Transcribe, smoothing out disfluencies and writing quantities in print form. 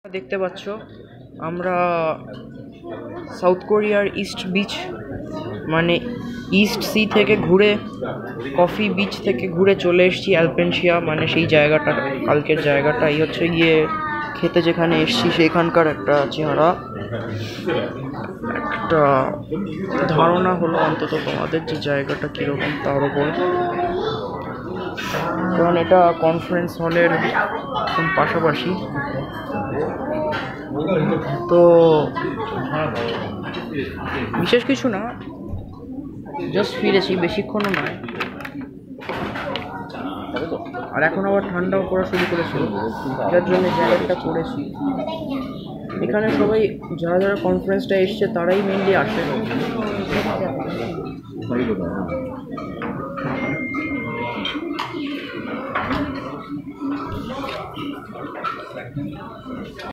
দেখতে পাচ্ছ আমরা সাউথ কোরিয়ার ইস্ট বিচ মানে ইস্ট সি থেকে ঘুরে কফি বিচ থেকে ঘুরে চলে এসেছি অ্যালপেনশিয়া মানে সেই জায়গাটা কালকের জায়গাটা। এই হচ্ছে গিয়ে খেতে যেখানে এসছি সেখানকার একটা চেহারা, একটা ধারণা হলো অন্তত তোমাদের যে জায়গাটা কীরকম তার উপর। কারণ এটা কনফারেন্স হলের পাশাপাশি, তো বিশেষ কিছু না, জাস্ট ফিরেছি, বেশিক্ষণও নয়। আর এখন আবার ঠান্ডাও পড়া শুরু করেছিল, যার জন্য জ্যাকেটটা পরেছি। এখানে সবাই যারা যারা কনফারেন্সটা এসছে তারাই মেনলি আসে।